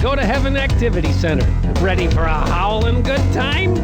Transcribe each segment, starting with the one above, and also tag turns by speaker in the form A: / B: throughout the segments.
A: go to Heaven Activity Center. Ready for a howlin' good time?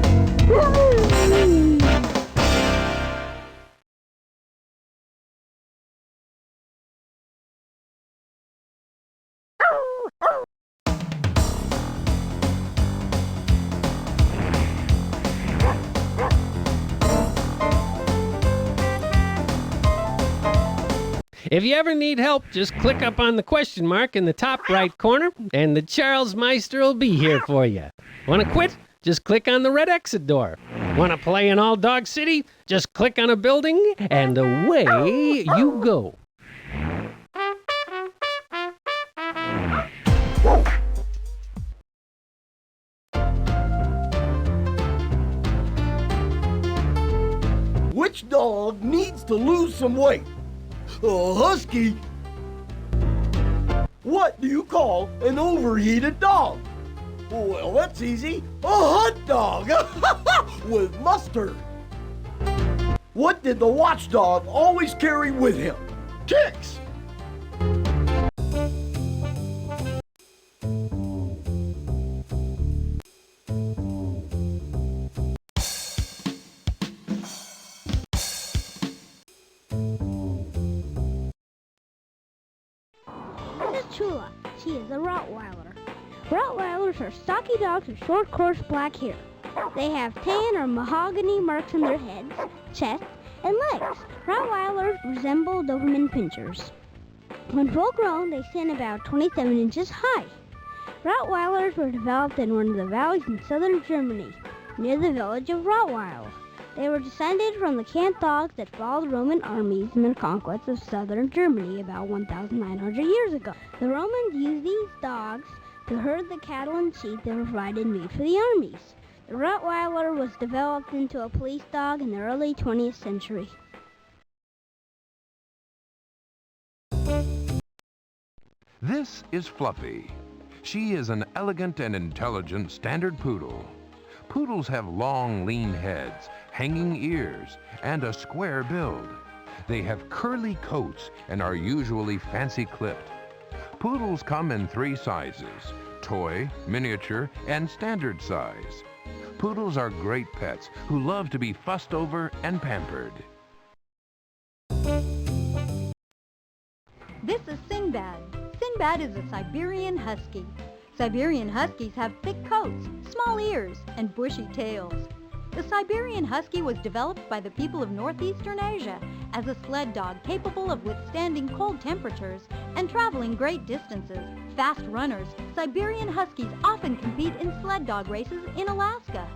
A: If you ever need help, just click up on the question mark in the top right corner, and the Charles Meister will be here for you. Want to quit? Just click on the red exit door. Want to play in All Dog City? Just click on a building, and away you go.
B: Which dog needs to lose some weight? A husky? What do you call an overheated dog? Well, that's easy. A hot dog with mustard. What did the watchdog always carry with him? Kicks.
C: Chula. She is a Rottweiler. Rottweilers are stocky dogs with short, coarse black hair. They have tan or mahogany marks on their heads, chest, and legs. Rottweilers resemble Doberman pinschers. When full grown, they stand about 27 inches high. Rottweilers were developed in one of the valleys in southern Germany, near the village of Rottweil. They were descended from the camp dogs that followed Roman armies in their conquest of southern Germany about 1,900 years ago. The Romans used these dogs to herd the cattle and sheep that provided meat for the armies. The Rottweiler was developed into a police dog in the early 20th century.
D: This is Fluffy. She is an elegant and intelligent standard poodle. Poodles have long, lean heads, hanging ears, and a square build. They have curly coats and are usually fancy clipped. Poodles come in 3 sizes: toy, miniature, and standard size. Poodles are great pets who love to be fussed over and pampered.
E: This is Sinbad. Sinbad is a Siberian Husky. Siberian Huskies have thick coats, small ears, and bushy tails. The Siberian Husky was developed by the people of northeastern Asia as a sled dog capable of withstanding cold temperatures and traveling great distances. Fast runners, Siberian Huskies often compete in sled dog races in Alaska.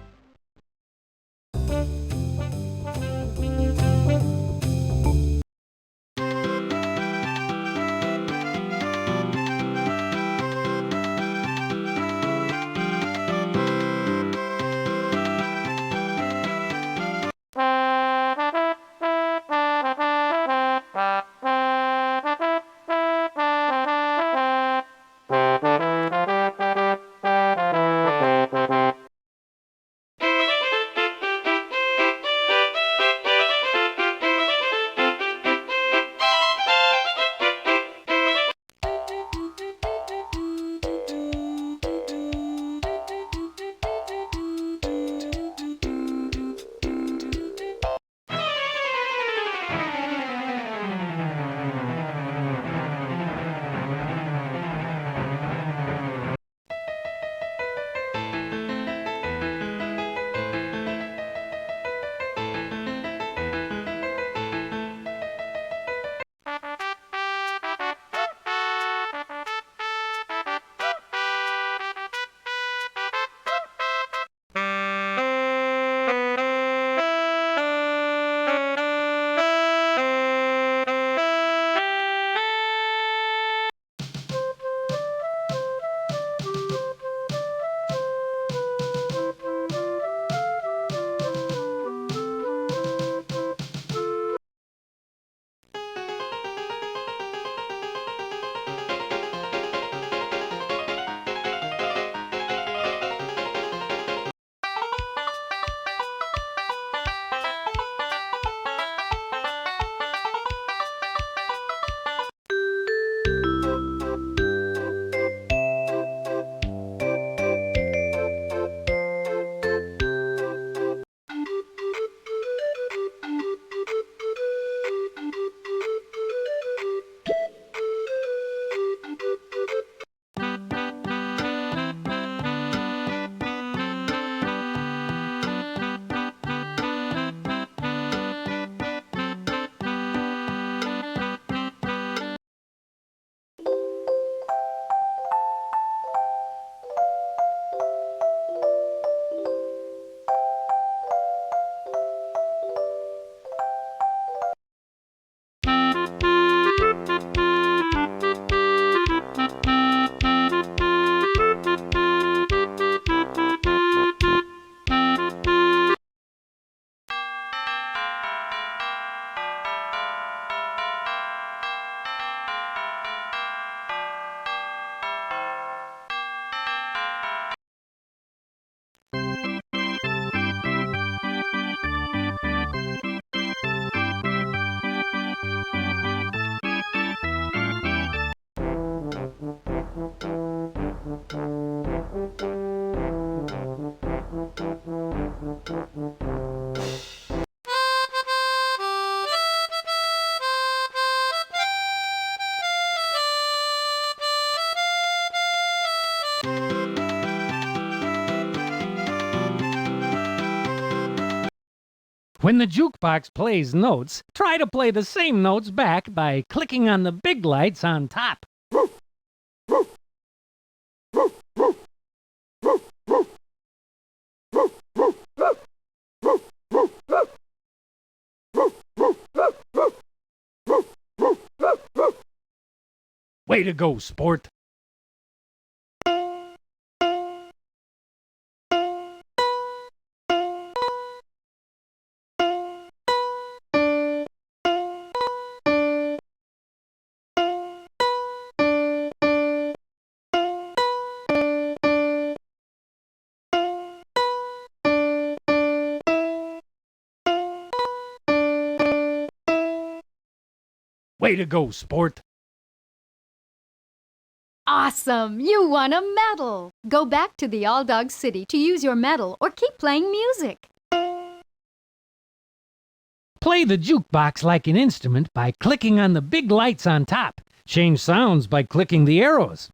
A: When the jukebox plays notes, try to play the same notes back by clicking on the big lights on top. Way to go, sport! Way to go, sport!
E: Awesome! You won a medal! Go back to the All Dog City to use your medal or keep playing music.
A: Play the jukebox like an instrument by clicking on the big lights on top. Change sounds by clicking the arrows.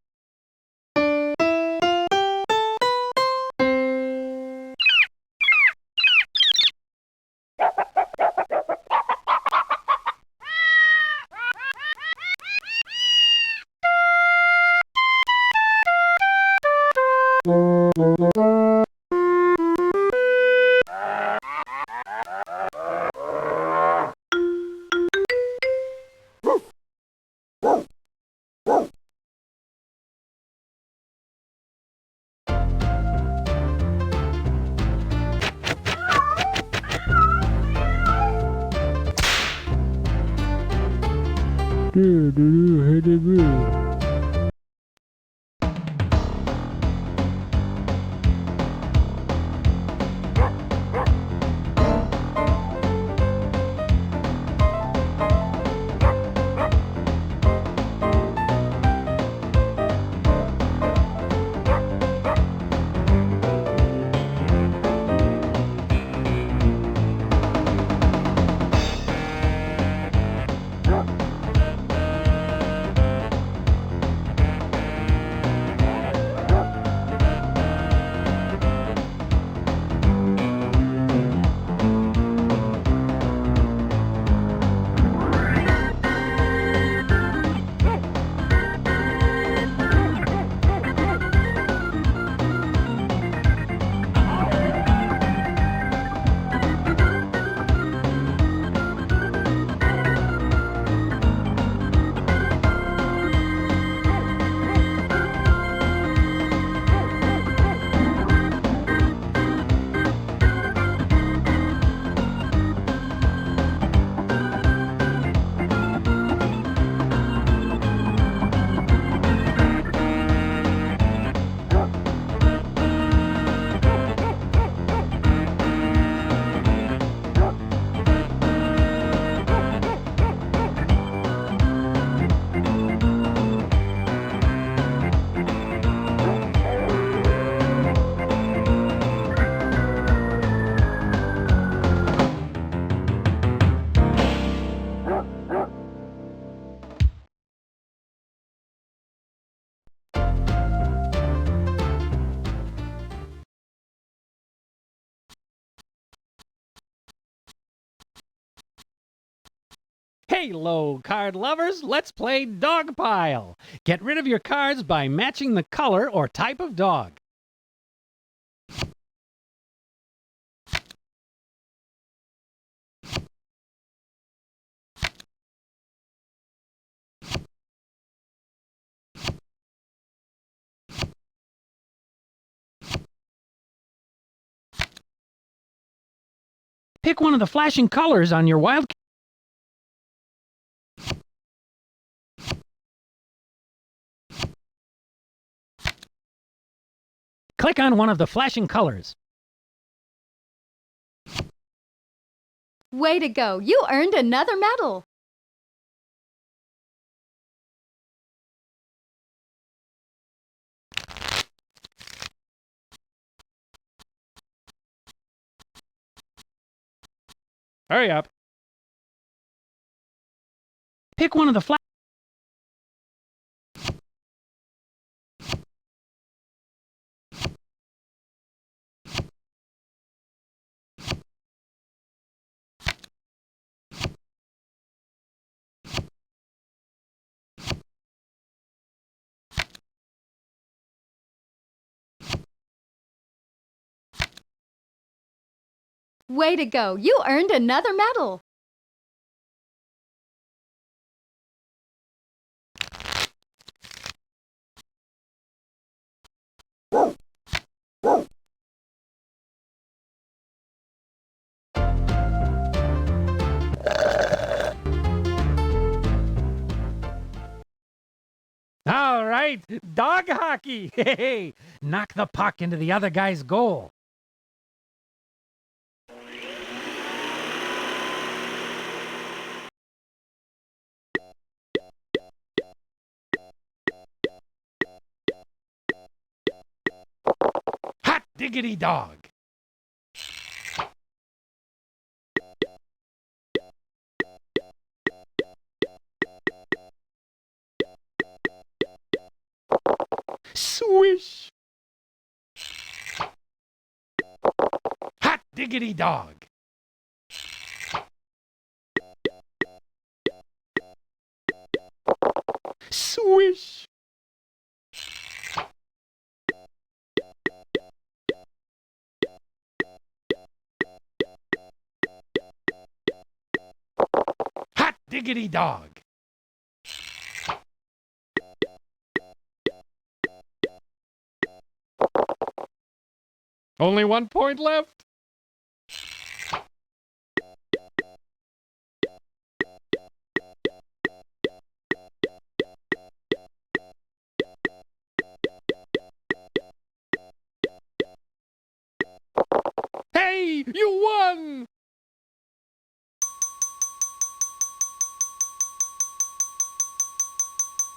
A: Hey, low card lovers, let's play Dog Pile. Get rid of your cards by matching the color or type of dog. Pick one of the flashing colors on your wild. Click on one of the flashing colors.
E: Way to go! You earned another medal!
A: Hurry up. Pick one of the flashing.
E: Way to go! You earned another medal!
F: All right, dog hockey. Hey, knock the puck into the other guy's goal. Hot diggity dog. Swish. Hot diggity dog. Swish. Hot diggity dog. Only 1 point left. Hey, you won!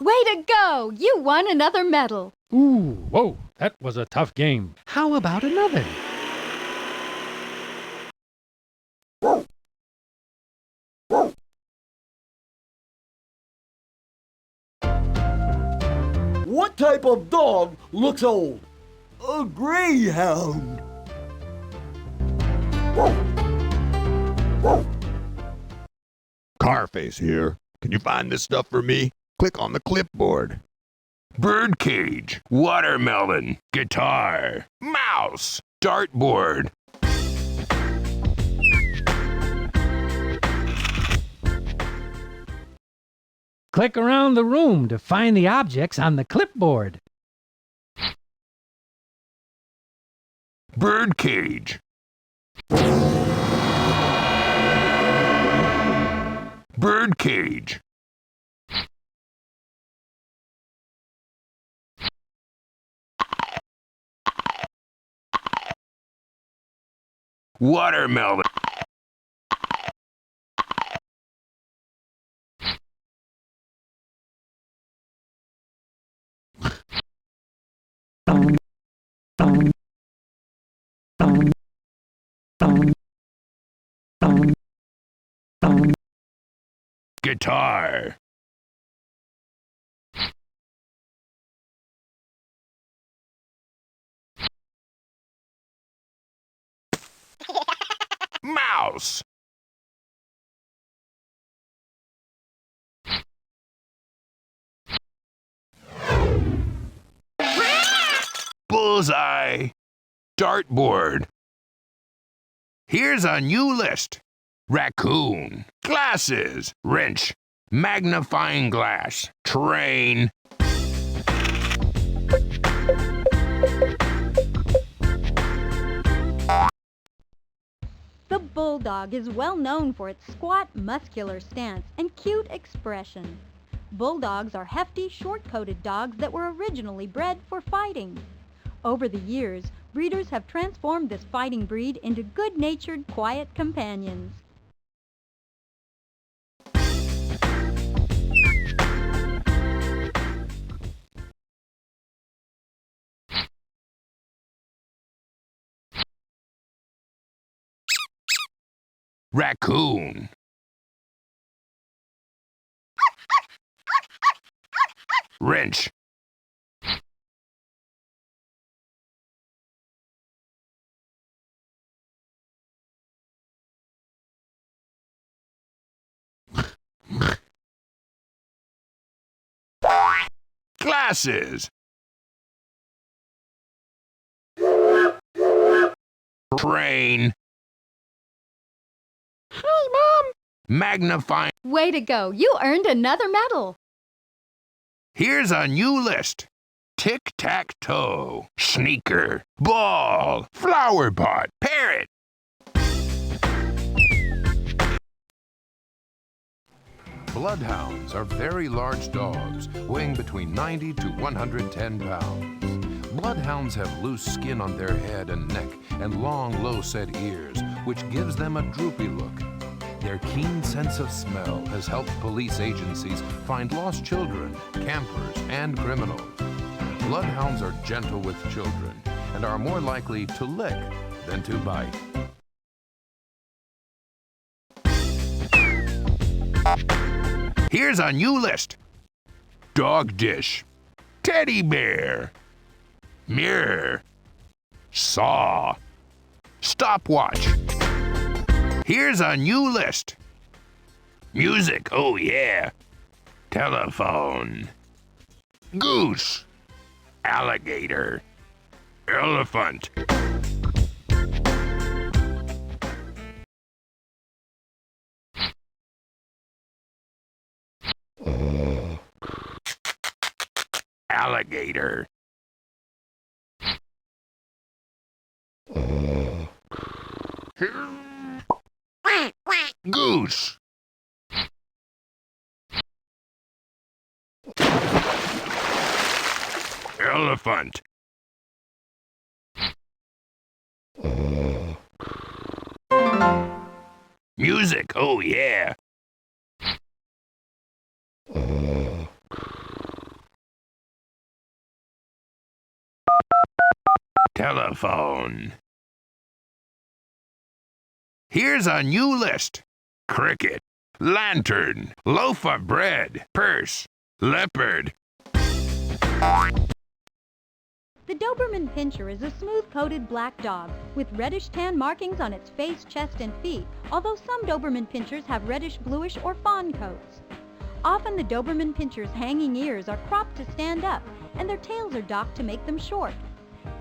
E: Way to go! You won another medal!
F: Ooh, whoa, that was a tough game. How about another?
B: What type of dog looks old? A greyhound.
G: Carface here. Can you find this stuff for me? Click on the clipboard.
D: Birdcage, watermelon, guitar, mouse, dartboard.
F: Click around the room to find the objects on the clipboard.
D: Birdcage. Birdcage. Watermelon. Guitar. Mouse. Bullseye. Dartboard. Here's a new list. Raccoon. Glasses. Wrench. Magnifying glass. Train.
E: The bulldog is well known for its squat, muscular stance and cute expression. Bulldogs are hefty, short-coated dogs that were originally bred for fighting. Over the years, breeders have transformed this fighting breed into good-natured, quiet companions.
D: Raccoon. Wrench. Glasses. Train. Hi, Mom. Magnifying.
E: Way to go. You earned another medal.
D: Here's a new list. Tic-tac-toe, sneaker, ball, flower pot, parrot. Bloodhounds are very large dogs, weighing between 90 to 110 pounds. Bloodhounds have loose skin on their head and neck and long, low-set ears, which gives them a droopy look. Their keen sense of smell has helped police agencies find lost children, campers, and criminals. Bloodhounds are gentle with children and are more likely to lick than to bite. Here's a new list. Dog dish, teddy bear, mirror, saw, stopwatch. Here's a new list. Music, oh yeah. Telephone, goose, alligator, elephant. Alligator. Goose. Elephant. Music, oh yeah. Telephone. Here's a new list. Cricket, lantern, loaf of bread, purse, leopard.
E: The Doberman Pinscher is a smooth-coated black dog with reddish-tan markings on its face, chest, and feet, although some Doberman Pinschers have reddish, bluish, or fawn coats. Often the Doberman Pinscher's hanging ears are cropped to stand up, and their tails are docked to make them short.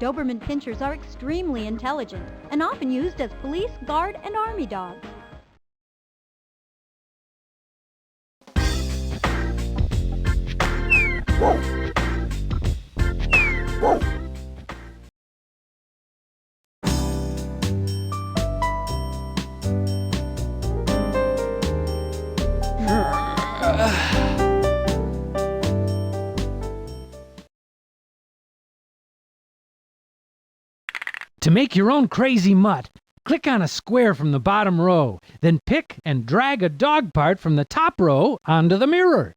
E: Doberman Pinschers are extremely intelligent and often used as police, guard, and army dogs.
F: To make your own crazy mutt, click on a square from the bottom row, then pick and drag a dog part from the top row onto the mirror.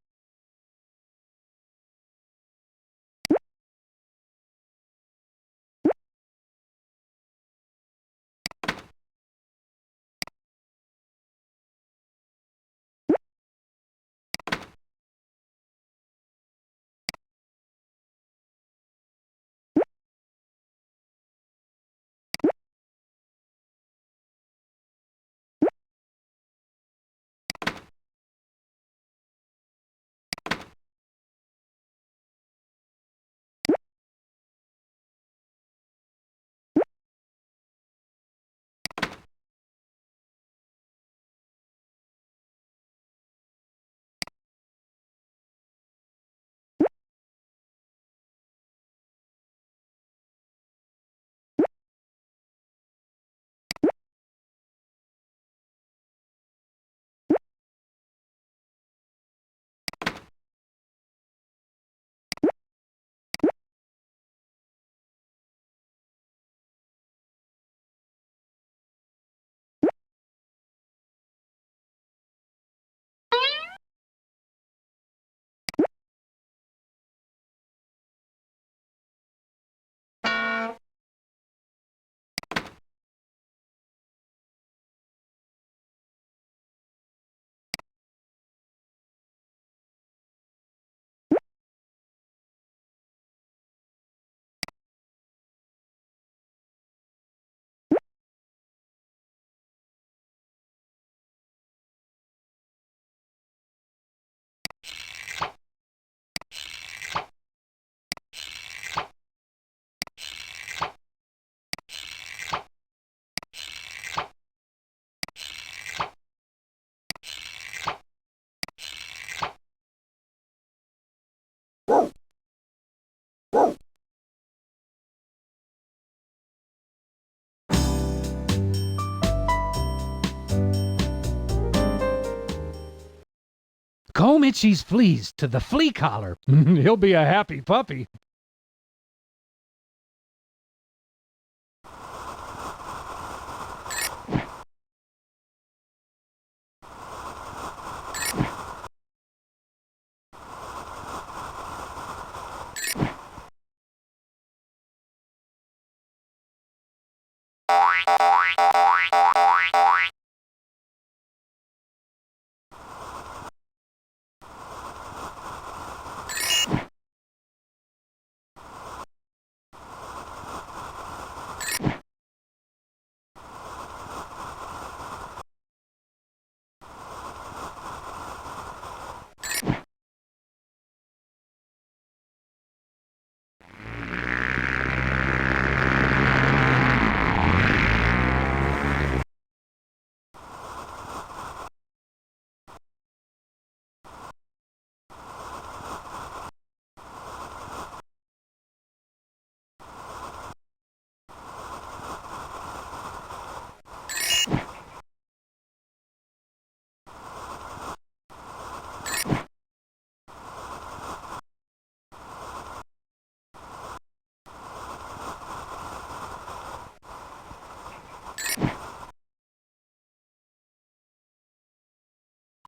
F: Groom Itchy's fleas to the flea collar. He'll be a happy puppy.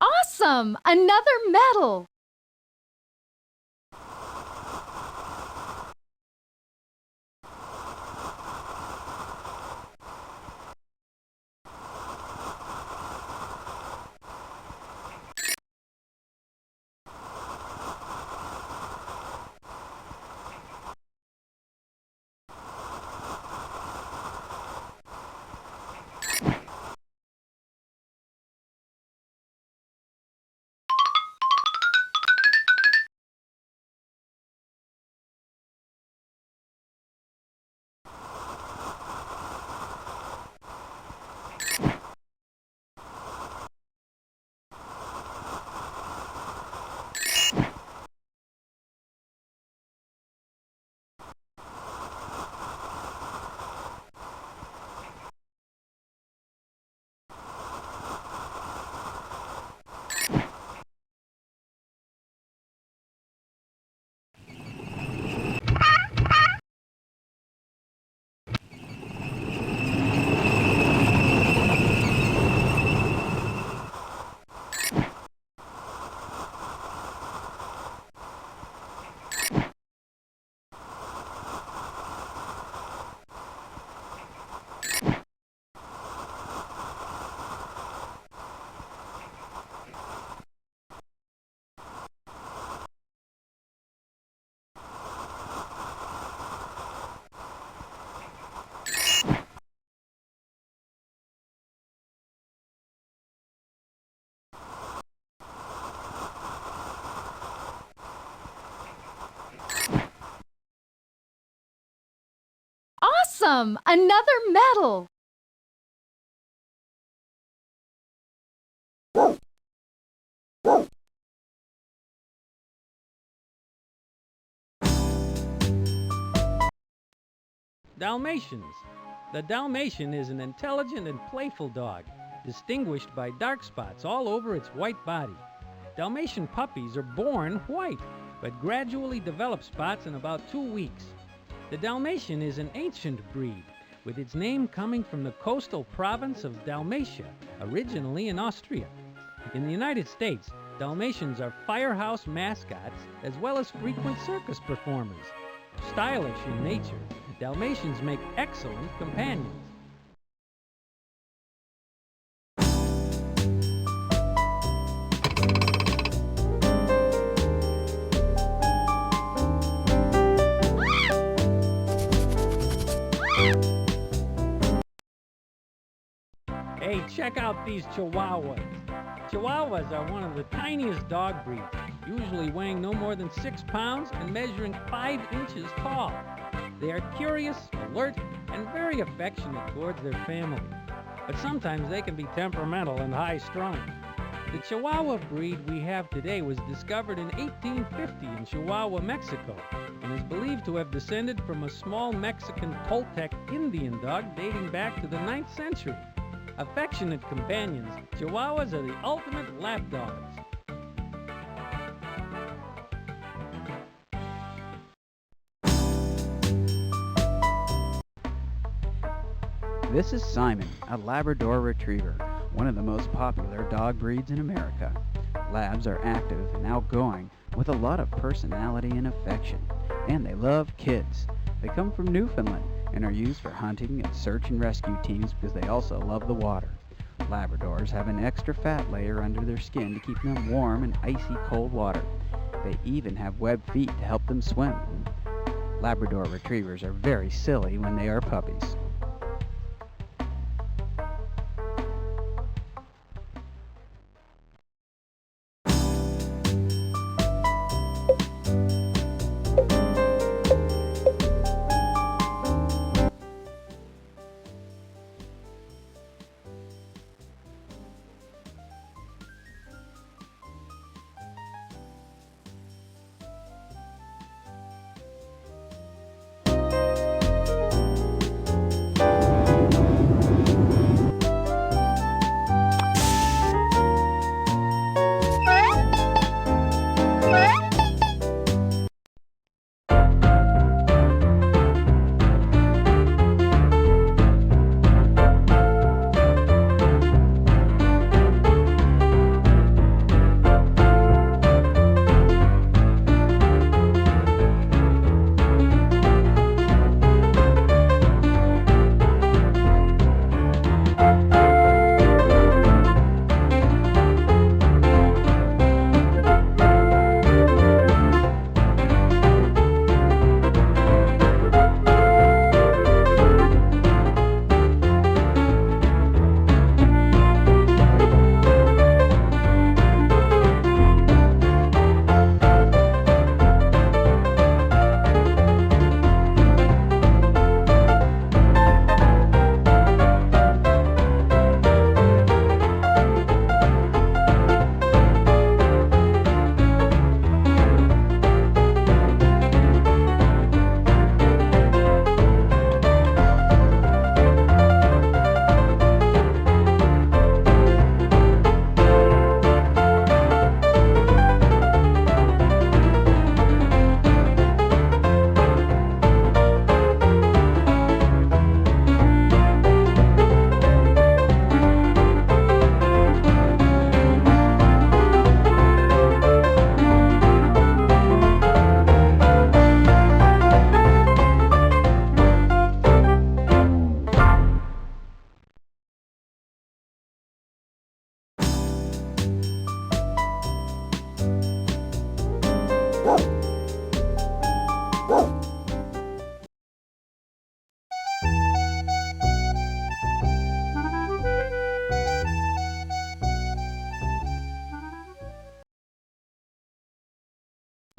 E: Awesome! Another medal! Awesome! Another medal!
A: Dalmatians. The Dalmatian is an intelligent and playful dog, distinguished by dark spots all over its white body. Dalmatian puppies are born white, but gradually develop spots in about 2 weeks. The Dalmatian is an ancient breed, with its name coming from the coastal province of Dalmatia, originally in Austria. In the United States, Dalmatians are firehouse mascots as well as frequent circus performers. Stylish in nature, Dalmatians make excellent companions. Hey, check out these Chihuahuas. Chihuahuas are one of the tiniest dog breeds, usually weighing no more than 6 pounds and measuring 5 inches tall. They are curious, alert, and very affectionate towards their family. But sometimes they can be temperamental and high-strung. The Chihuahua breed we have today was discovered in 1850 in Chihuahua, Mexico, and is believed to have descended from a small Mexican Toltec Indian dog dating back to the 9th century. Affectionate companions, Chihuahuas are the ultimate lap dogs.
H: This is Simon, a Labrador Retriever, one of the most popular dog breeds in America. Labs are active and outgoing with a lot of personality and affection, and they love kids. They come from Newfoundland and are used for hunting and search and rescue teams because they also love the water. Labradors have an extra fat layer under their skin to keep them warm in icy cold water. They even have webbed feet to help them swim. Labrador Retrievers are very silly when they are puppies.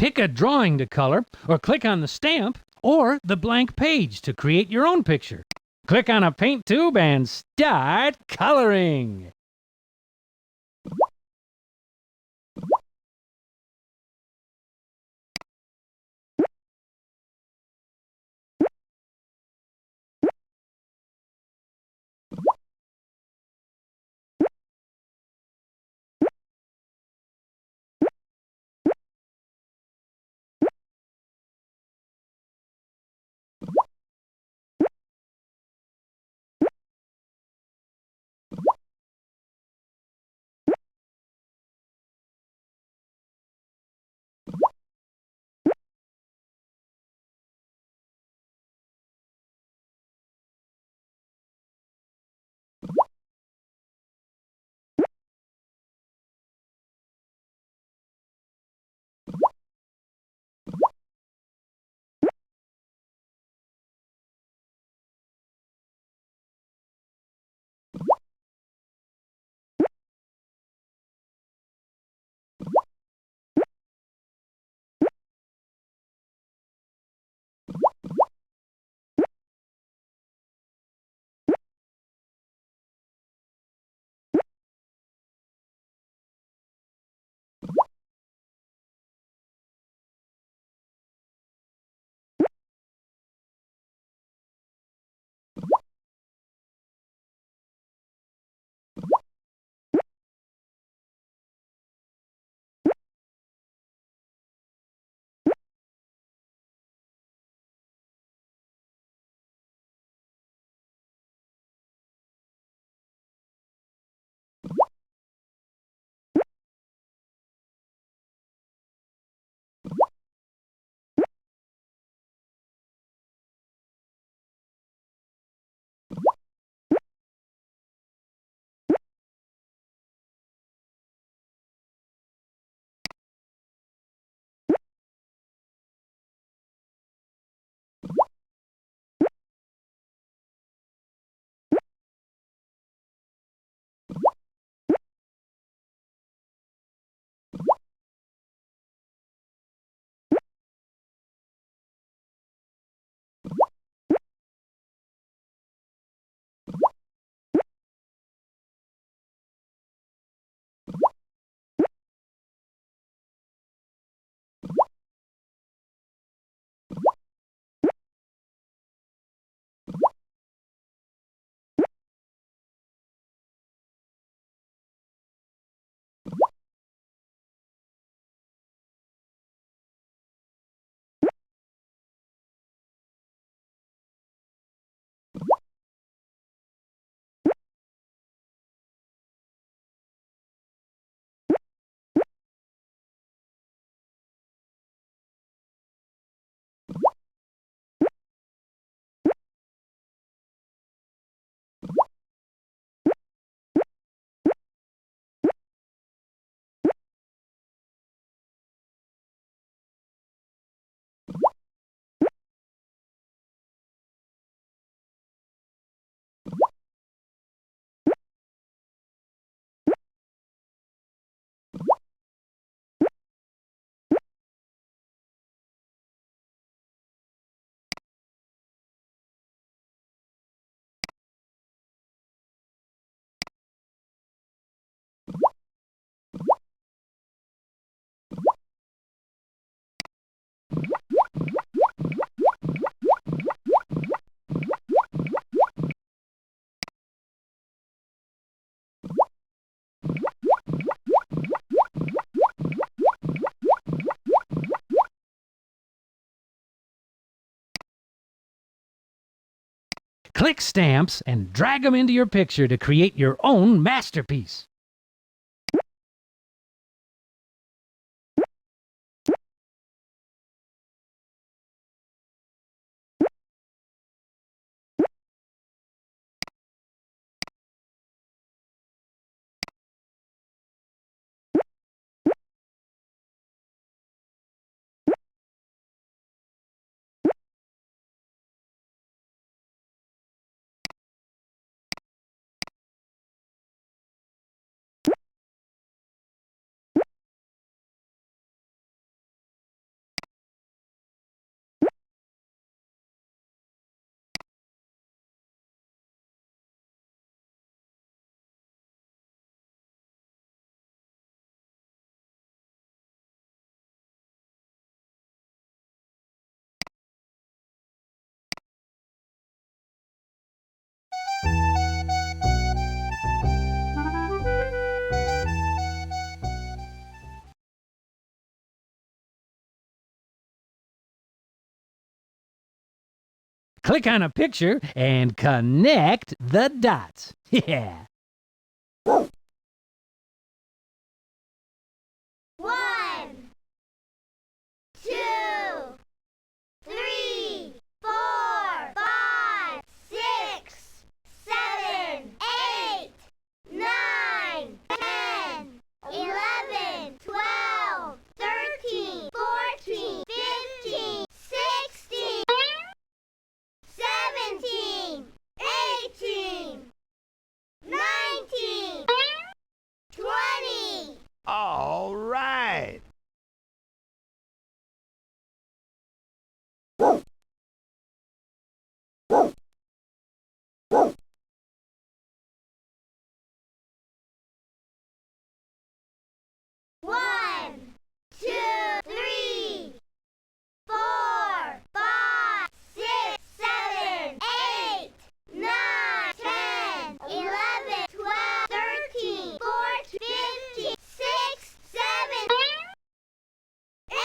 F: Pick a drawing to color, or click on the stamp or the blank page to create your own picture. Click on a paint tube and start coloring. Click stamps and drag them into your picture to create your own masterpiece. Click on a picture and connect the dots. Yeah.
C: 1, 2, 3, 4, 5, 6, 7, 8, 9, 10, 11, 12, 13, 14, 15, 16, 17, 18, 19, 20.
G: All right.
C: One, two, three, 4, 5, 6, 7, 8, 9, 10, 11, 12, 13, 14, 15, 16, 17, 8,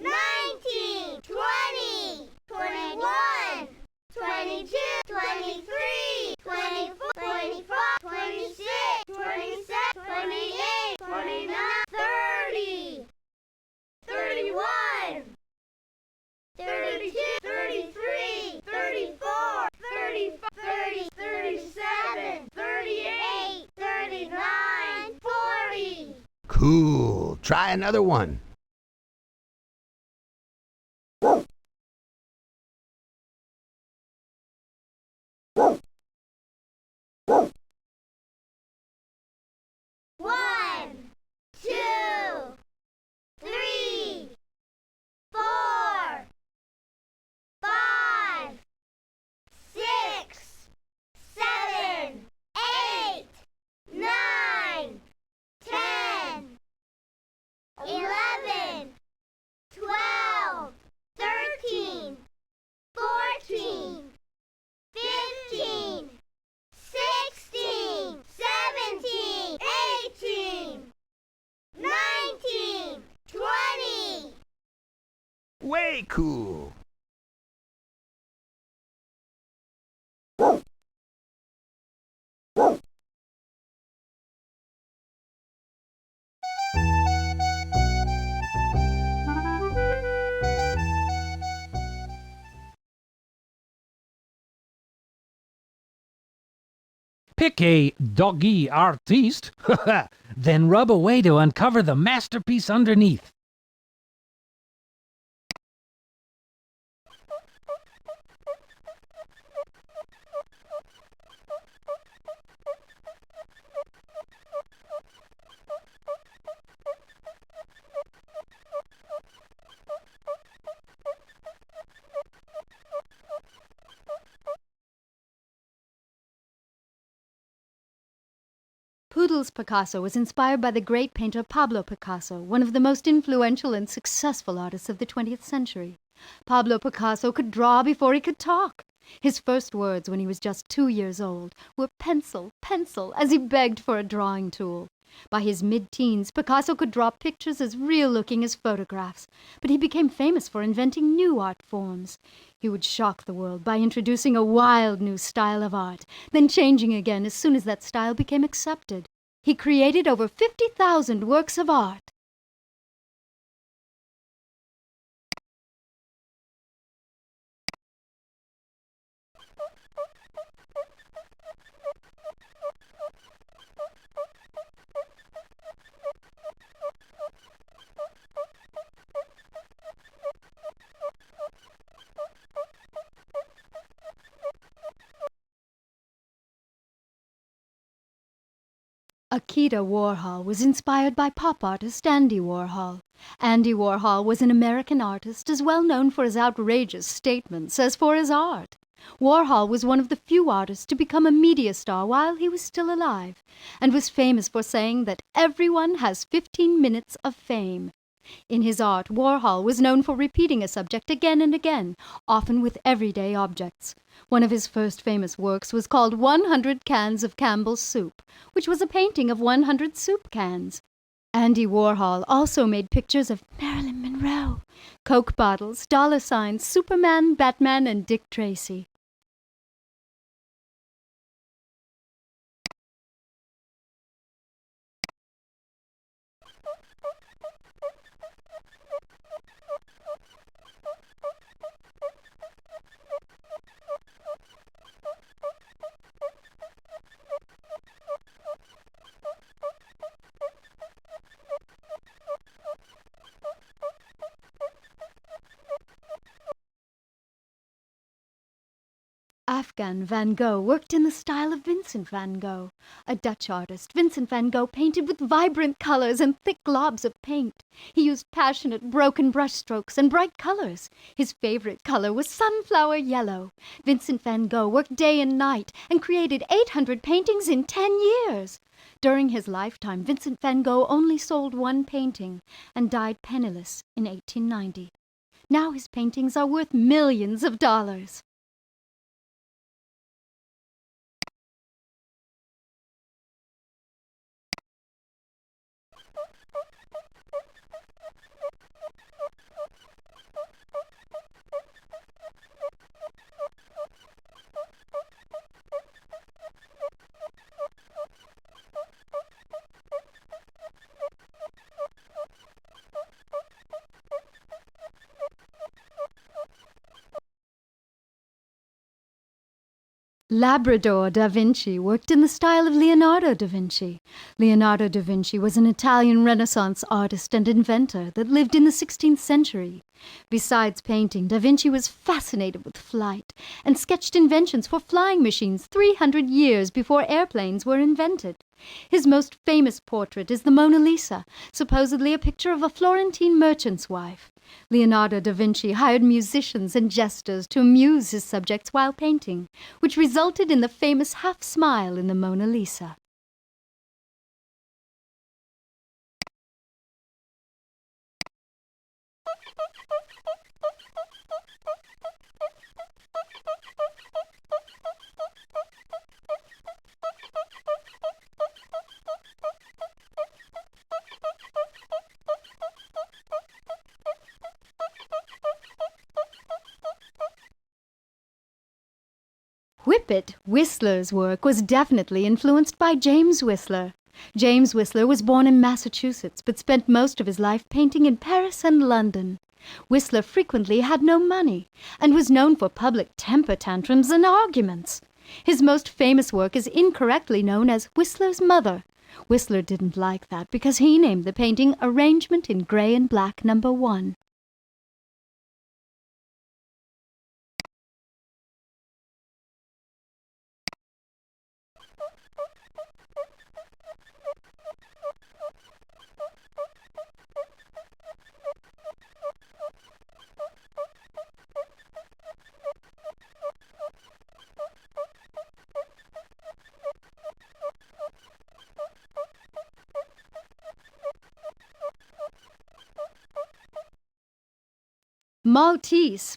C: 19, 20, 21, 22, 23, 24, 25, 26, 27, 28, 29, 30, 31, 32, 33, 34, 35, 30, 37, 38, 39, 40.
G: Cool. Try another one.
C: One, two, three, 4, 5, 6, 7, 8, 9, 10, 11, 12, 13, 14, 15, 16, 17, 18, 19, 20.
G: Way cool.
F: Pick a doggy artiste, then rub away to uncover the masterpiece underneath.
E: Poodle's Picasso was inspired by the great painter Pablo Picasso, one of the most influential and successful artists of the 20th century. Pablo Picasso could draw before he could talk. His first words when he was just 2 years old were "pencil, pencil," as he begged for a drawing tool. By his mid-teens, Picasso could draw pictures as real-looking as photographs, but he became famous for inventing new art forms. He would shock the world by introducing a wild new style of art, then changing again as soon as that style became accepted. He created over 50,000 works of art. Akita Warhol was inspired by pop artist Andy Warhol. Andy Warhol was an American artist as well known for his outrageous statements as for his art. Warhol was one of the few artists to become a media star while he was still alive, and was famous for saying that everyone has 15 minutes of fame. In his art, Warhol was known for repeating a subject again and again, often with everyday objects. One of his first famous works was called 100 Cans of Campbell's Soup, which was a painting of 100 soup cans. Andy Warhol also made pictures of Marilyn Monroe, Coke bottles, dollar signs, Superman, Batman, and Dick Tracy. Afghan Van Gogh worked in the style of Vincent van Gogh. A Dutch artist, Vincent van Gogh painted with vibrant colors and thick globs of paint. He used passionate, broken brushstrokes and bright colors. His favorite color was sunflower yellow. Vincent van Gogh worked day and night and created 800 paintings in 10 years. During his lifetime, Vincent van Gogh only sold one painting and died penniless in 1890. Now his paintings are worth millions of dollars. Labrador da Vinci worked in the style of Leonardo da Vinci. Leonardo da Vinci was an Italian Renaissance artist and inventor that lived in the 16th century. Besides painting, da Vinci was fascinated with flight and sketched inventions for flying machines 300 years before airplanes were invented. His most famous portrait is the Mona Lisa, supposedly a picture of a Florentine merchant's wife. Leonardo da Vinci hired musicians and jesters to amuse his subjects while painting, which resulted in the famous half-smile in the Mona Lisa. Whippet Whistler's work was definitely influenced by James Whistler. James Whistler was born in Massachusetts, but spent most of his life painting in Paris and London. Whistler frequently had no money, and was known for public temper tantrums and arguments. His most famous work is incorrectly known as Whistler's Mother. Whistler didn't like that because he named the painting Arrangement in Gray and Black No. 1.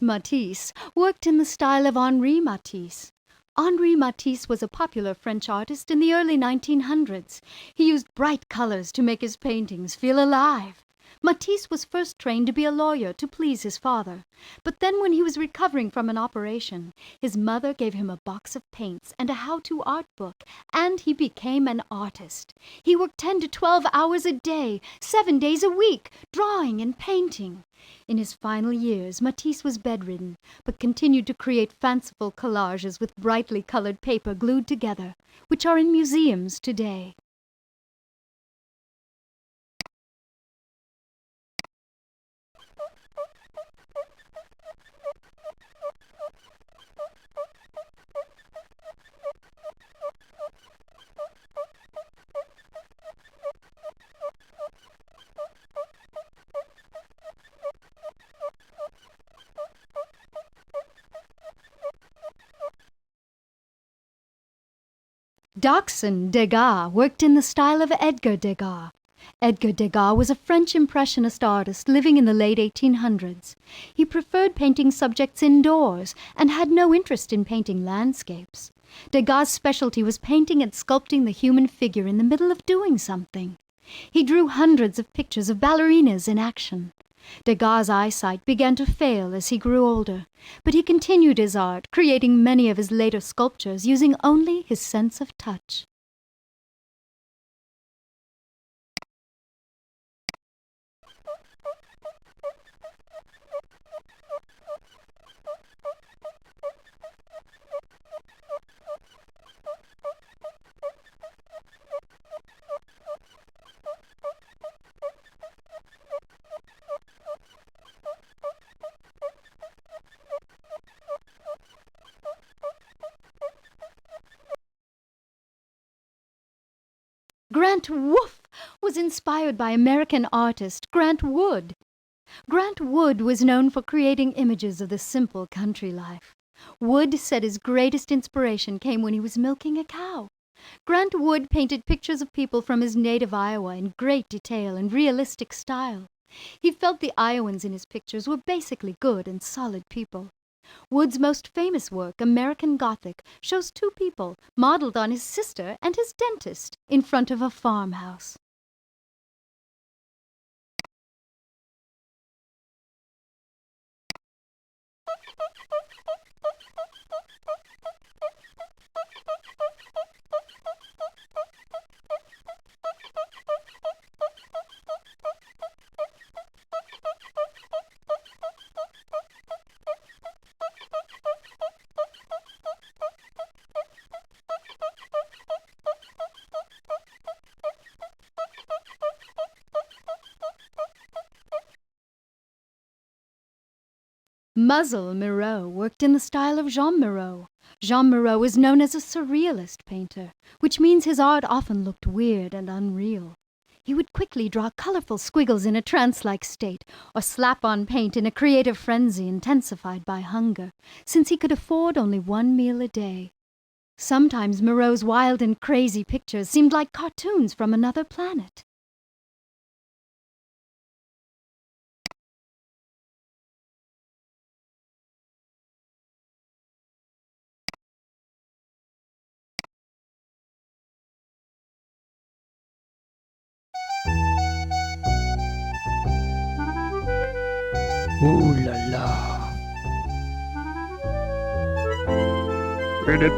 E: Matisse worked in the style of Henri Matisse. Henri Matisse was a popular French artist in the early 1900s. He used bright colors to make his paintings feel alive. Matisse was first trained to be a lawyer to please his father, but then when he was recovering from an operation, his mother gave him a box of paints and a how-to art book, and he became an artist. He worked 10 to 12 hours a day, 7 days a week, drawing and painting. In his final years, Matisse was bedridden, but continued to create fanciful collages with brightly colored paper glued together, which are in museums today. Dachshund Degas worked in the style of Edgar Degas. Edgar Degas was a French Impressionist artist living in the late 1800s. He preferred painting subjects indoors and had no interest in painting landscapes. Degas' specialty was painting and sculpting the human figure in the middle of doing something. He drew hundreds of pictures of ballerinas in action. Degas' eyesight began to fail as he grew older, but he continued his art, creating many of his later sculptures using only his sense of touch. Grant Woof was inspired by American artist Grant Wood. Grant Wood was known for creating images of the simple country life. Wood said his greatest inspiration came when he was milking a cow. Grant Wood painted pictures of people from his native Iowa in great detail and realistic style. He felt the Iowans in his pictures were basically good and solid people. Wood's most famous work, American Gothic, shows two people, modeled on his sister and his dentist, in front of a farmhouse. Muzzle Miró worked in the style of Jean Miró. Jean Miró is known as a surrealist painter, which means his art often looked weird and unreal. He would quickly draw colorful squiggles in a trance-like state, or slap on paint in a creative frenzy intensified by hunger, since he could afford only one meal a day. Sometimes Miró's wild and crazy pictures seemed like cartoons from another planet.
G: Ooh la la. Read it.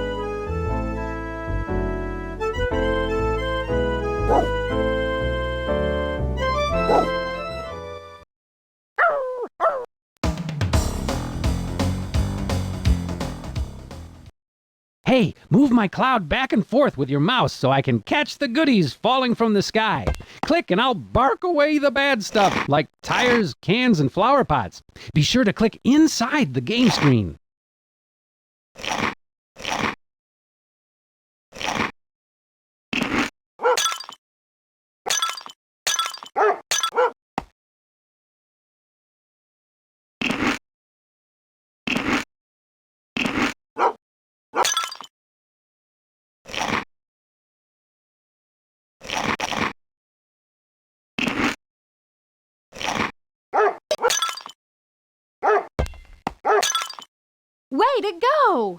A: Hey, move my cloud back and forth with your mouse so I can catch the goodies falling from the sky. Click and I'll bark away the bad stuff, like tires, cans, and flower pots. Be sure to click inside the game screen.
E: Way to go!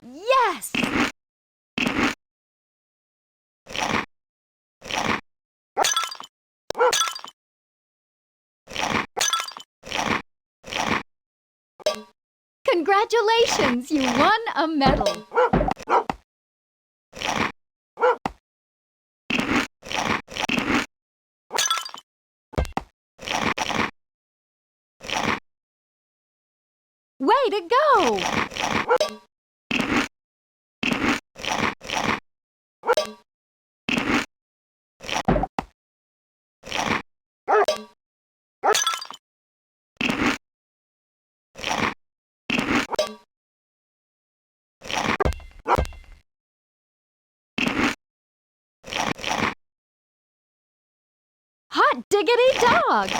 I: Yes! Congratulations! You won a medal! Way to go! Hot diggity dog!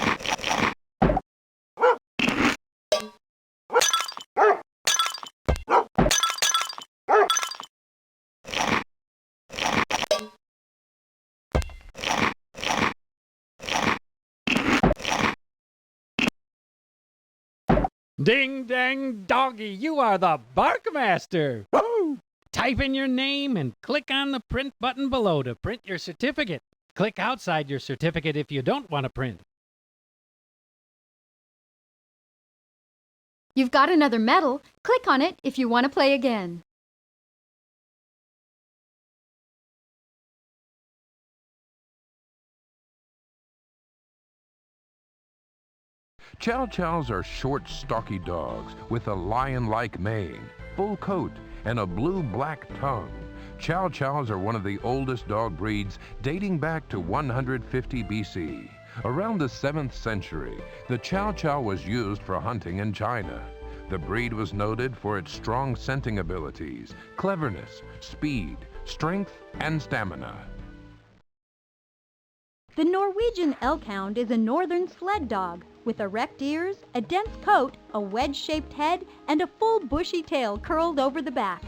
F: Ding dang doggy, you are the Bark Master! Woo! Type in your name and click on the print button below to print your certificate. Click outside your certificate if you don't want to print.
E: You've got another medal. Click on it if you want to play again.
D: Chow Chows are short, stocky dogs with a lion-like mane, full coat, and a blue-black tongue. Chow Chows are one of the oldest dog breeds, dating back to 150 BC. Around the 7th century, the Chow Chow was used for hunting in China. The breed was noted for its strong scenting abilities, cleverness, speed, strength, and stamina.
E: The Norwegian Elkhound is a northern sled dog with erect ears, a dense coat, a wedge-shaped head, and a full bushy tail curled over the back.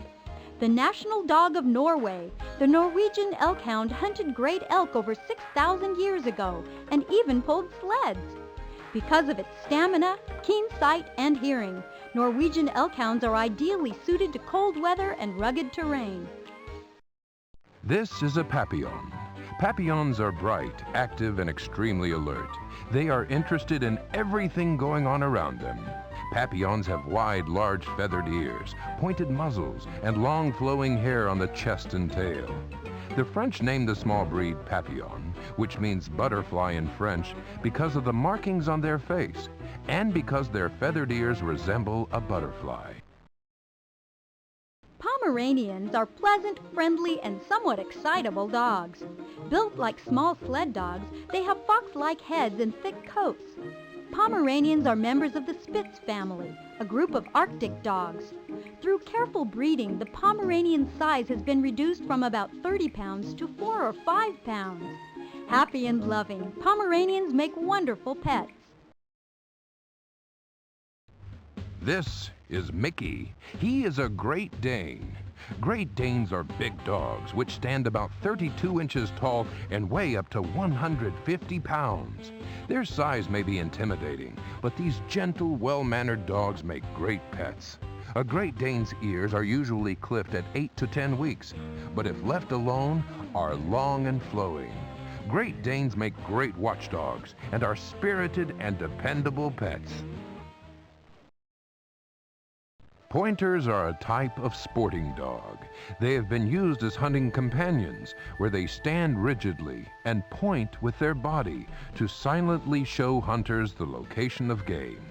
E: The national dog of Norway, the Norwegian Elkhound hunted great elk over 6,000 years ago and even pulled sleds. Because of its stamina, keen sight, and hearing, Norwegian Elkhounds are ideally suited to cold weather and rugged terrain.
D: This is a Papillon. Papillons are bright, active, and extremely alert. They are interested in everything going on around them. Papillons have wide, large feathered ears, pointed muzzles, and long flowing hair on the chest and tail. The French named the small breed Papillon, which means butterfly in French, because of the markings on their face, and because their feathered ears resemble a butterfly.
E: Pomeranians are pleasant, friendly, and somewhat excitable dogs. Built like small sled dogs, they have fox-like heads and thick coats. Pomeranians are members of the Spitz family, a group of Arctic dogs. Through careful breeding, the Pomeranian size has been reduced from about 30 pounds to 4 or 5 pounds. Happy and loving, Pomeranians make wonderful pets.
D: This is Mickey. He is a Great Dane. Great Danes are big dogs which stand about 32 inches tall and weigh up to 150 pounds. Their size may be intimidating, but these gentle, well-mannered dogs make great pets. A Great Dane's ears are usually clipped at 8 to 10 weeks, but if left alone, are long and flowing. Great Danes make great watchdogs and are spirited and dependable pets. Pointers are a type of sporting dog. They have been used as hunting companions, where they stand rigidly and point with their body to silently show hunters the location of game.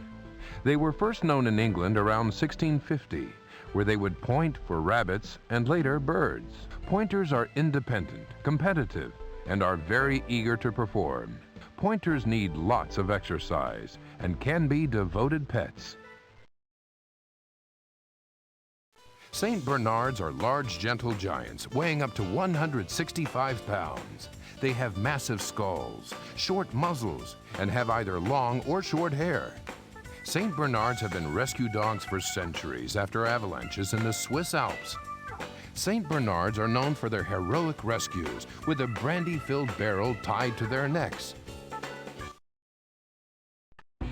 D: They were first known in England around 1650, where they would point for rabbits and later birds. Pointers are independent, competitive, and are very eager to perform. Pointers need lots of exercise and can be devoted pets. St. Bernards are large, gentle giants, weighing up to 165 pounds. They have massive skulls, short muzzles, and have either long or short hair. St. Bernards have been rescue dogs for centuries after avalanches in the Swiss Alps. St. Bernards are known for their heroic rescues with a brandy-filled barrel tied to their necks.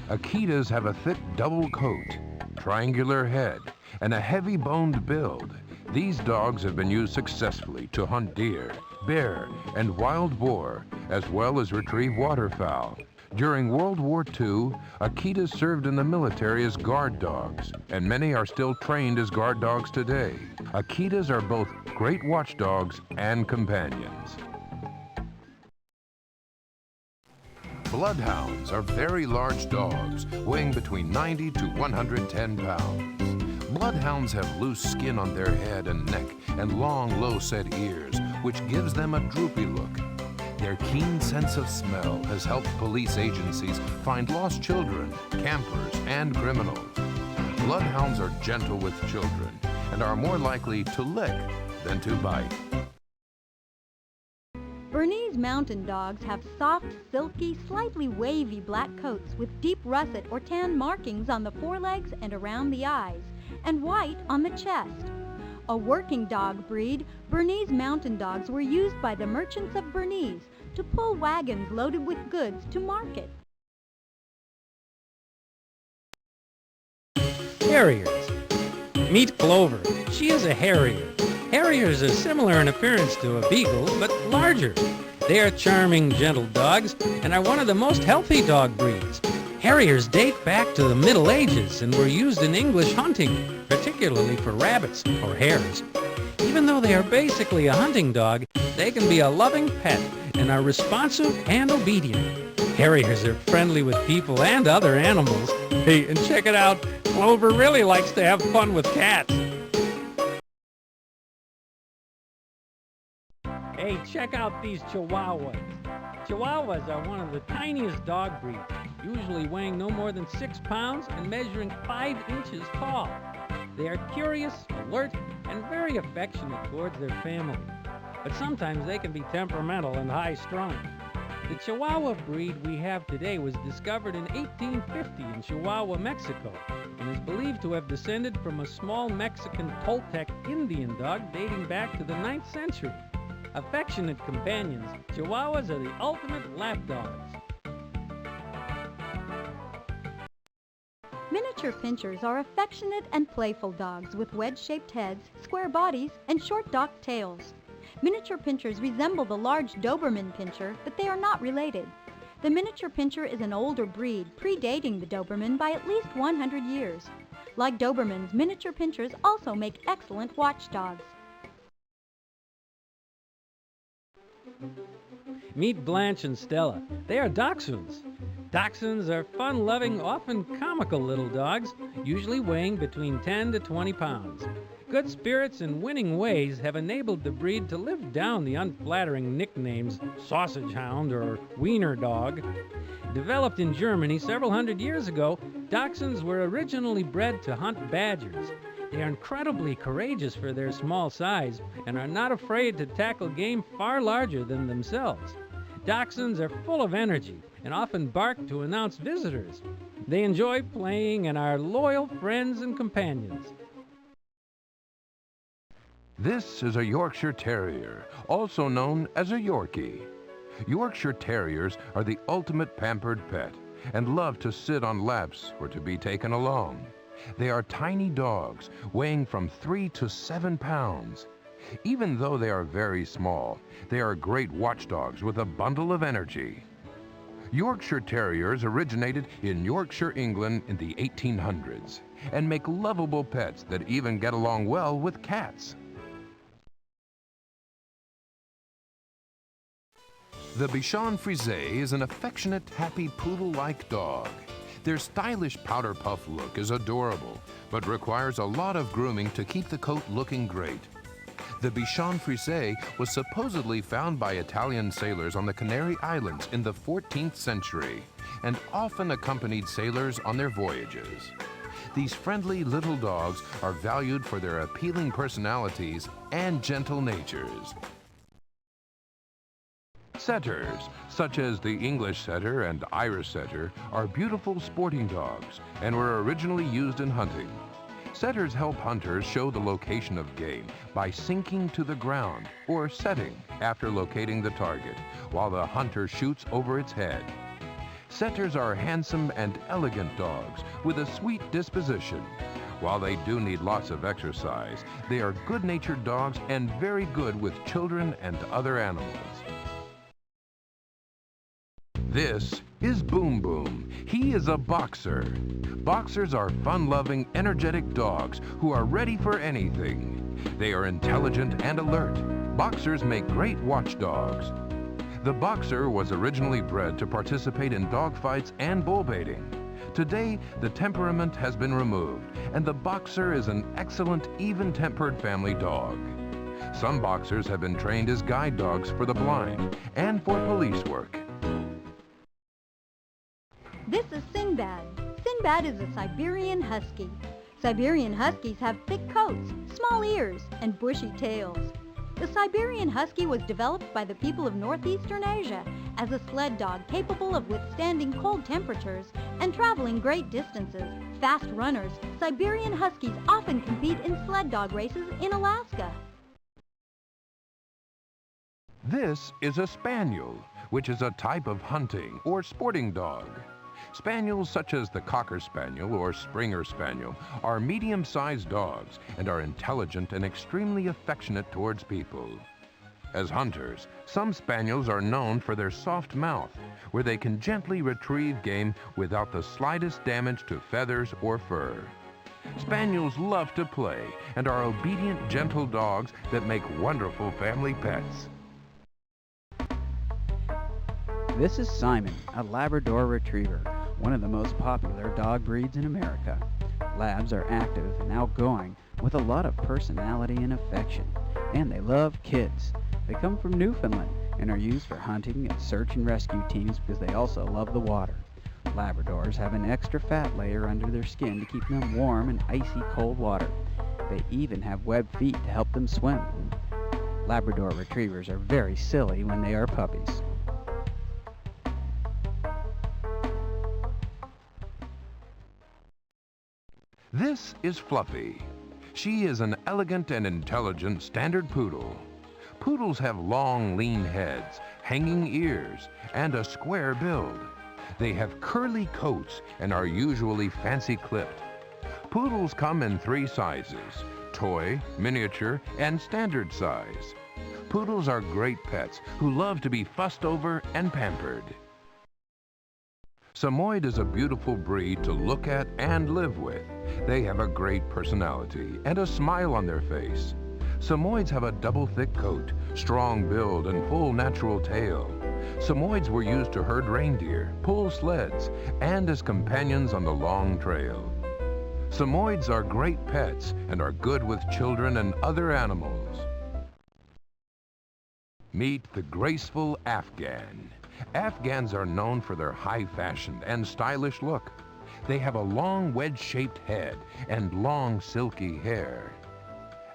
D: Akitas have a thick double coat, triangular head, and a heavy-boned build. These dogs have been used successfully to hunt deer, bear, and wild boar, as well as retrieve waterfowl. During World War II, Akitas served in the military as guard dogs, and many are still trained as guard dogs today. Akitas are both great watchdogs and companions. Bloodhounds are very large dogs, weighing between 90 to 110 pounds. Bloodhounds have loose skin on their head and neck and long, low-set ears, which gives them a droopy look. Their keen sense of smell has helped police agencies find lost children, campers, and criminals. Bloodhounds are gentle with children and are more likely to lick than to bite.
E: Bernese mountain dogs have soft, silky, slightly wavy black coats with deep russet or tan markings on the forelegs and around the eyes, and white on the chest. A working dog breed, Bernese mountain dogs were used by the merchants of Bernese to pull wagons loaded with goods to market.
F: Harriers. Meet Clover. She is a Harrier. Harriers are similar in appearance to a beagle, but larger. They are charming, gentle dogs and are one of the most healthy dog breeds. Harriers date back to the Middle Ages and were used in English hunting, particularly for rabbits or hares. Even though they are basically a hunting dog, they can be a loving pet and are responsive and obedient. Harriers are friendly with people and other animals. Hey, and check it out, Clover really likes to have fun with cats. Hey, check out these Chihuahuas. Chihuahuas are one of the tiniest dog breeds, usually weighing no more than 6 pounds and measuring 5 inches tall. They are curious, alert, and very affectionate towards their family. But sometimes they can be temperamental and high-strung. The Chihuahua breed we have today was discovered in 1850 in Chihuahua, Mexico, and is believed to have descended from a small Mexican Toltec Indian dog dating back to the 9th century. Affectionate companions, Chihuahuas are the ultimate lap dogs.
E: Miniature pinchers are affectionate and playful dogs with wedge-shaped heads, square bodies, and short docked tails. Miniature pinchers resemble the large Doberman pinscher, but they are not related. The miniature pinscher is an older breed, predating the Doberman by at least 100 years. Like Dobermans, miniature pinchers also make excellent watchdogs.
F: Meet Blanche and Stella. They are dachshunds. Dachshunds are fun-loving, often comical little dogs, usually weighing between 10 to 20 pounds. Good spirits and winning ways have enabled the breed to live down the unflattering nicknames sausage hound or wiener dog. Developed in Germany several hundred years ago, dachshunds were originally bred to hunt badgers. They are incredibly courageous for their small size and are not afraid to tackle game far larger than themselves. Dachshunds are full of energy and often bark to announce visitors. They enjoy playing and are loyal friends and companions.
D: This is a Yorkshire Terrier, also known as a Yorkie. Yorkshire Terriers are the ultimate pampered pet and love to sit on laps or to be taken along. They are tiny dogs, weighing from 3 to 7 pounds. Even though they are very small, they are great watchdogs with a bundle of energy. Yorkshire Terriers originated in Yorkshire, England in the 1800s and make lovable pets that even get along well with cats. The Bichon Frise is an affectionate, happy poodle-like dog. Their stylish powder puff look is adorable, but requires a lot of grooming to keep the coat looking great. The Bichon Frise was supposedly found by Italian sailors on the Canary Islands in the 14th century and often accompanied sailors on their voyages. These friendly little dogs are valued for their appealing personalities and gentle natures. Setters, such as the English Setter and Irish Setter, are beautiful sporting dogs and were originally used in hunting. Setters help hunters show the location of game by sinking to the ground or setting after locating the target, while the hunter shoots over its head. Setters are handsome and elegant dogs with a sweet disposition. While they do need lots of exercise, they are good-natured dogs and very good with children and other animals. This is Boom Boom. He is a boxer. Boxers are fun-loving, energetic dogs who are ready for anything. They are intelligent and alert. Boxers make great watchdogs. The boxer was originally bred to participate in dogfights and bull baiting. Today, the temperament has been removed, and the boxer is an excellent, even-tempered family dog. Some boxers have been trained as guide dogs for the blind and for police work.
E: This is Sinbad. Sinbad is a Siberian Husky. Siberian Huskies have thick coats, small ears, and bushy tails. The Siberian Husky was developed by the people of northeastern Asia as a sled dog capable of withstanding cold temperatures and traveling great distances. Fast runners, Siberian Huskies often compete in sled dog races in Alaska.
D: This is a Spaniel, which is a type of hunting or sporting dog. Spaniels such as the Cocker Spaniel or Springer Spaniel are medium-sized dogs and are intelligent and extremely affectionate towards people. As hunters, some Spaniels are known for their soft mouth, where they can gently retrieve game without the slightest damage to feathers or fur. Spaniels love to play and are obedient, gentle dogs that make wonderful family pets.
H: This is Simon, a Labrador Retriever, one of the most popular dog breeds in America. Labs are active and outgoing with a lot of personality and affection, and they love kids. They come from Newfoundland and are used for hunting and search and rescue teams because they also love the water. Labradors have an extra fat layer under their skin to keep them warm in icy cold water. They even have webbed feet to help them swim. Labrador Retrievers are very silly when they are puppies.
D: This is Fluffy. She is an elegant and intelligent standard poodle. Poodles have long, lean heads, hanging ears, and a square build. They have curly coats and are usually fancy clipped. Poodles come in 3 sizes: toy, miniature, and standard size. Poodles are great pets who love to be fussed over and pampered. Samoyed is a beautiful breed to look at and live with. They have a great personality and a smile on their face. Samoyeds have a double thick coat, strong build, and full natural tail. Samoyeds were used to herd reindeer, pull sleds, and as companions on the long trail. Samoyeds are great pets and are good with children and other animals. Meet the graceful Afghan. Afghans are known for their high-fashioned and stylish look. They have a long wedge-shaped head and long silky hair.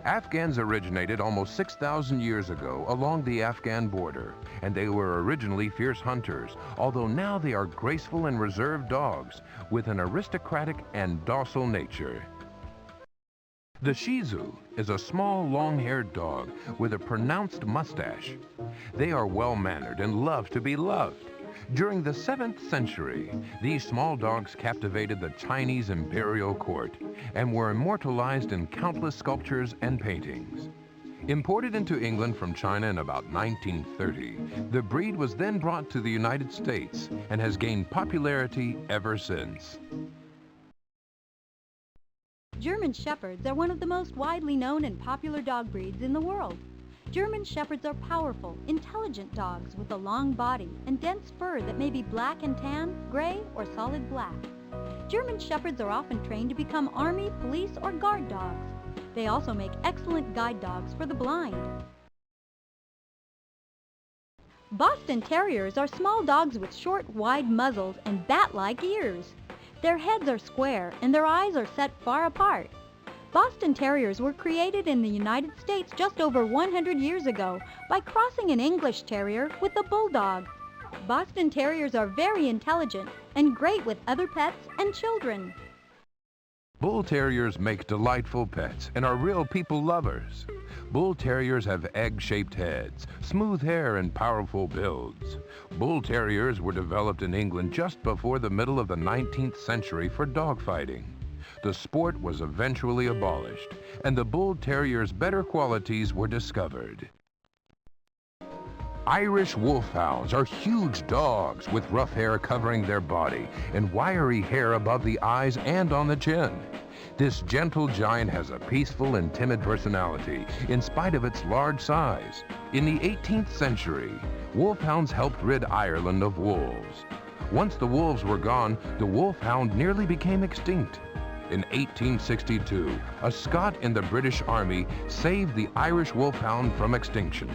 D: Afghans originated almost 6,000 years ago along the Afghan border, and they were originally fierce hunters, although now they are graceful and reserved dogs with an aristocratic and docile nature. The Shih Tzu is a small, long-haired dog with a pronounced mustache. They are well-mannered and love to be loved. During the 7th century, these small dogs captivated the Chinese imperial court and were immortalized in countless sculptures and paintings. Imported into England from China in about 1930, the breed was then brought to the United States and has gained popularity ever since.
E: German Shepherds are one of the most widely known and popular dog breeds in the world. German Shepherds are powerful, intelligent dogs with a long body and dense fur that may be black and tan, gray, or solid black. German Shepherds are often trained to become army, police, or guard dogs. They also make excellent guide dogs for the blind. Boston Terriers are small dogs with short, wide muzzles and bat-like ears. Their heads are square and their eyes are set far apart. Boston Terriers were created in the United States just over 100 years ago by crossing an English Terrier with a Bulldog. Boston Terriers are very intelligent and great with other pets and children.
D: Bull Terriers make delightful pets and are real people lovers. Bull Terriers have egg-shaped heads, smooth hair, and powerful builds. Bull Terriers were developed in England just before the middle of the 19th century for dogfighting. The sport was eventually abolished, and the Bull Terrier's better qualities were discovered. Irish Wolfhounds are huge dogs with rough hair covering their body and wiry hair above the eyes and on the chin. This gentle giant has a peaceful and timid personality in spite of its large size. In the 18th century, Wolfhounds helped rid Ireland of wolves. Once the wolves were gone, the Wolfhound nearly became extinct. In 1862, a Scot in the British Army saved the Irish Wolfhound from extinction.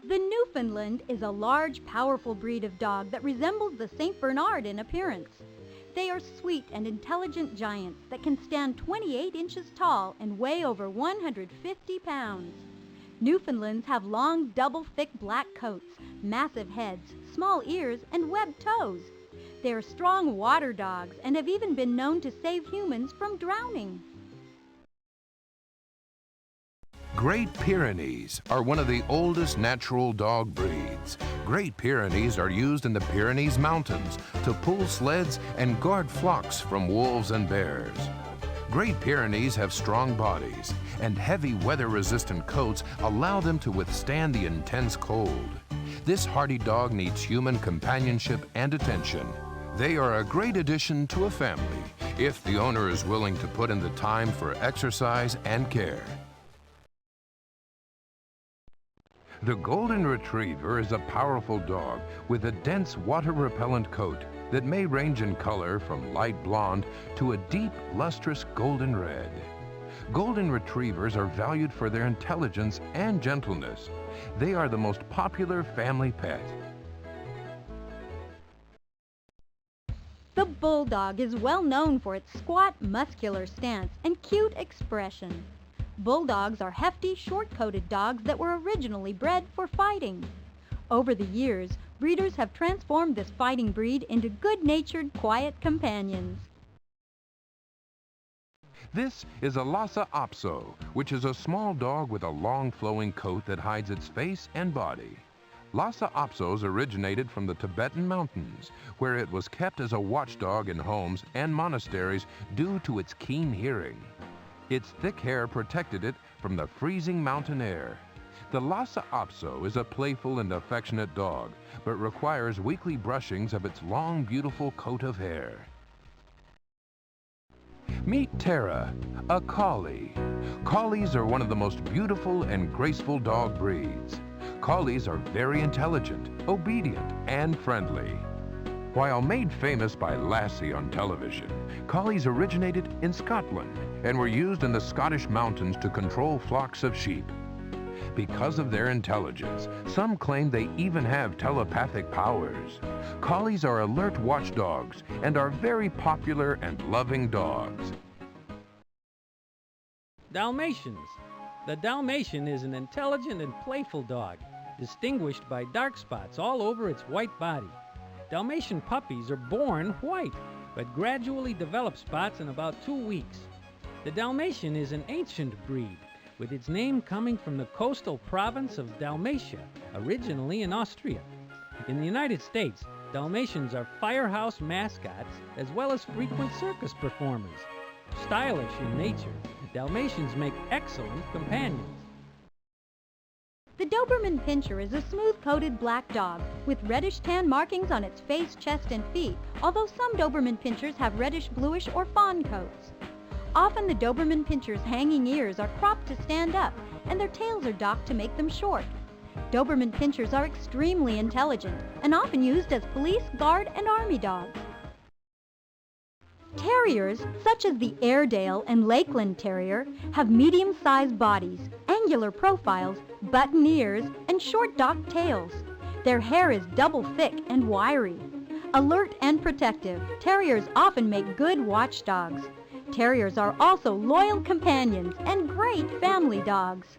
E: The Newfoundland is a large, powerful breed of dog that resembles the St. Bernard in appearance. They are sweet and intelligent giants that can stand 28 inches tall and weigh over 150 pounds. Newfoundlands have long, double thick black coats, massive heads, small ears, and webbed toes. They are strong water dogs and have even been known to save humans from drowning.
D: Great Pyrenees are one of the oldest natural dog breeds. Great Pyrenees are used in the Pyrenees Mountains to pull sleds and guard flocks from wolves and bears. Great Pyrenees have strong bodies, and heavy weather-resistant coats allow them to withstand the intense cold. This hardy dog needs human companionship and attention. They are a great addition to a family if the owner is willing to put in the time for exercise and care. The Golden Retriever is a powerful dog with a dense water-repellent coat that may range in color from light blonde to a deep, lustrous golden red. Golden Retrievers are valued for their intelligence and gentleness. They are the most popular family pet.
E: The Bulldog is well known for its squat, muscular stance and cute expression. Bulldogs are hefty, short-coated dogs that were originally bred for fighting. Over the years, breeders have transformed this fighting breed into good-natured, quiet companions.
D: This is a Lhasa Apso, which is a small dog with a long flowing coat that hides its face and body. Lhasa Apsos originated from the Tibetan mountains, where it was kept as a watchdog in homes and monasteries due to its keen hearing. Its thick hair protected it from the freezing mountain air. The Lhasa Apso is a playful and affectionate dog, but requires weekly brushings of its long, beautiful coat of hair. Meet Tara, a collie. Collies are one of the most beautiful and graceful dog breeds. Collies are very intelligent, obedient, and friendly. While made famous by Lassie on television, collies originated in Scotland and were used in the Scottish mountains to control flocks of sheep. Because of their intelligence, some claim they even have telepathic powers. Collies are alert watchdogs and are very popular and loving dogs.
A: Dalmatians. The Dalmatian is an intelligent and playful dog, distinguished by dark spots all over its white body. Dalmatian puppies are born white, but gradually develop spots in about 2 weeks. The Dalmatian is an ancient breed, with its name coming from the coastal province of Dalmatia, originally in Austria. In the United States, Dalmatians are firehouse mascots as well as frequent circus performers. Stylish in nature, Dalmatians make excellent companions.
E: The Doberman Pinscher is a smooth-coated black dog with reddish-tan markings on its face, chest, and feet, although some Doberman Pinschers have reddish, bluish, or fawn coats. Often the Doberman Pinscher's hanging ears are cropped to stand up, and their tails are docked to make them short. Doberman Pinschers are extremely intelligent and often used as police, guard, and army dogs. Terriers, such as the Airedale and Lakeland Terrier, have medium-sized bodies, angular profiles, button ears, and short docked tails. Their hair is double thick and wiry. Alert and protective, terriers often make good watchdogs. Terriers are also loyal companions and great family dogs.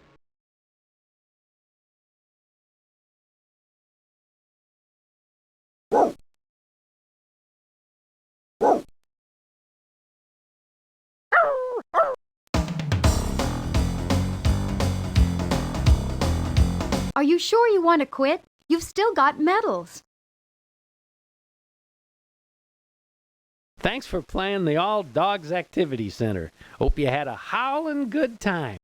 I: Are you sure you want to quit? You've still got medals.
A: Thanks for playing the All Dogs Activity Center. Hope you had a howlin' good time.